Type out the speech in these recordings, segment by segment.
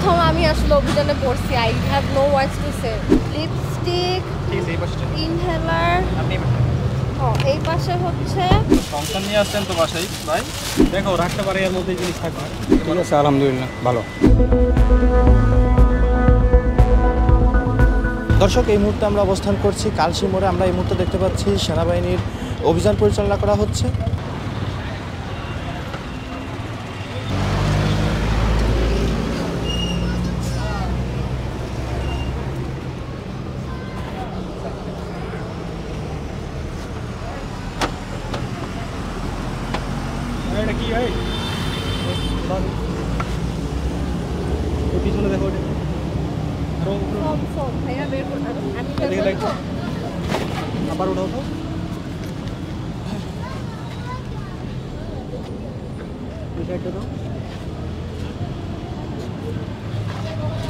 প্রথম আমি আসলে অভিযানে পড়ছি। I have no words to say. Lipstick, inhaler, এই পাশে হচ্ছে সংসার নিয়ে আসছেন তো বাসায় ভাই, দেখো রাখতে পারে এর মধ্যে জিনিস থাকবে। ঠিক আছে, আলহামদুলিল্লাহ ভালো। দর্শক, এই মুহূর্তে আমরা অবস্থান করছি কালশি মোড়ে। আমরা এই মুহূর্তে দেখতে পাচ্ছি সেনাবাহিনীর অভিযান পরিচালনা করা হচ্ছে। কি হয় পিছনে দেখো, ভাইয়া বের করতে আবার ওঠাও তো।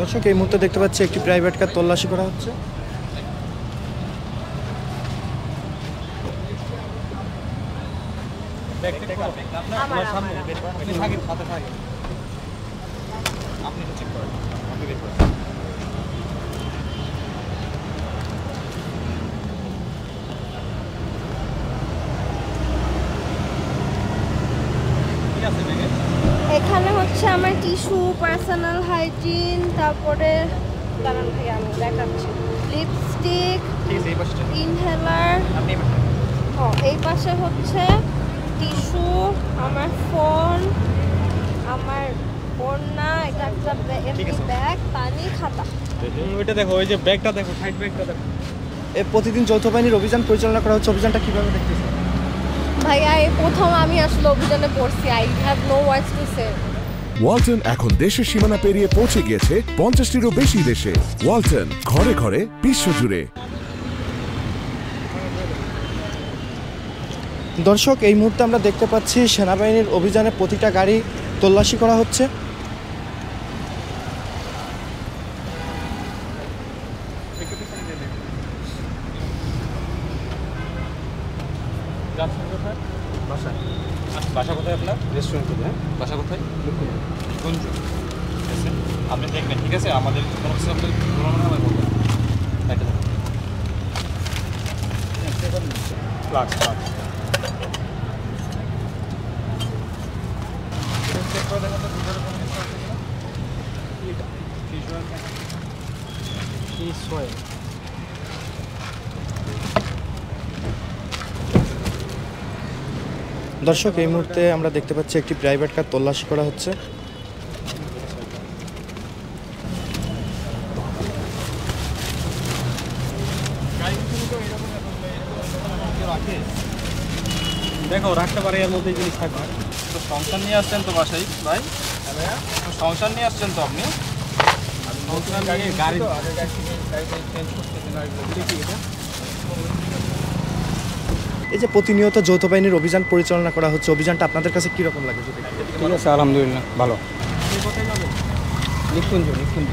দর্শক, এই মুহূর্তে দেখতে পাচ্ছি একটি প্রাইভেট কার তল্লাশি করা হচ্ছে। এখানে হচ্ছে আমার টিস্যু, পার্সোনাল হাইজিন, তারপরে দাঁড়ান ভাইয়া আমি দেখাচ্ছি, লিপস্টিক, ইনহেলার, এই পাশে হচ্ছে টিস্যু, আমার ফোন, আমার ওড়না, এটা একটা ব্যাগ, পানি, খাতা। ওইটা দেখো, ওই যে ব্যাগটা দেখো, সাইড ব্যাগটা দেখো। প্রতিদিন যৌথ বাহিনীর অভিযান পরিচালনা করা হচ্ছে। অভিযানটা কিভাবে দেখতেছেন? ভাইয়া এই প্রথম আমি আসলে অভিযানে পড়ছি। I have no words to say. Walton এখন দেশের সীমানা পেরিয়ে পৌঁছে গিয়েছে 50টিরও বেশি দেশে। ওয়ালটন, ঘরে ঘরে বিশ্বজুড়ে। দর্শক, এই মুহূর্তে আমরা দেখতে পাচ্ছি সেনাবাহিনীর অভিযানে প্রতিটা গাড়ি তল্লাশি করা হচ্ছে। বাসা কোথায় আপনার? রেস্টুরেন্টে। হ্যাঁ, বাসা কোথায়? কুঞ্জ। ঠিক আছে, আপনি দেখবেন। ঠিক আছে, আমাদের কোনো কিছু আপনার পুরোনো হবে বলবেন। এটা দেখুন, ফ্লাক্স ফ্লাক্স চেক করে দেখুন তো ভিতরে কোনো কিছু আছে কিনা। এটা ভিজুয়াল কি সোয়। দর্শক, এই মুহূর্তে আমরা দেখতে পাচ্ছি একটি প্রাইভেট কার তল্লাশি করা হচ্ছে। দেখো রাখতে পারে এর মধ্যে জিনিস থাকবে। তো সংসার নিয়ে আসছেন তো বাসায় ভাই, সংসার নিয়ে আসছেন তো আপনি। গাড়ি এই যে প্রতিনিয়ত যৌথ বাহিনীর অভিযান পরিচালনা করা হচ্ছে, অভিযানটা আপনাদের কাছে কীরকম লাগে? ঠিক আছে, আলহামদুলিল্লাহ ভালো। নিকুঞ্জ নিকুঞ্জ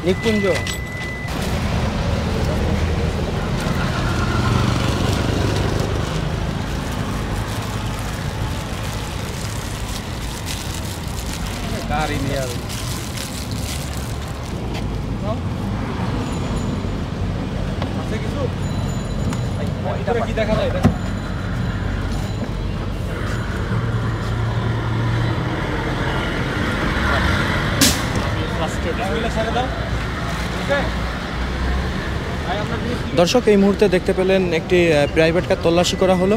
নিকুঞ্জ গাড়ি নিয়ে আসবে কিছু কি দেখা যায়? দর্শক, এই মুহূর্তে দেখতে পেলেন একটি প্রাইভেট কার তল্লাশি করা হলো।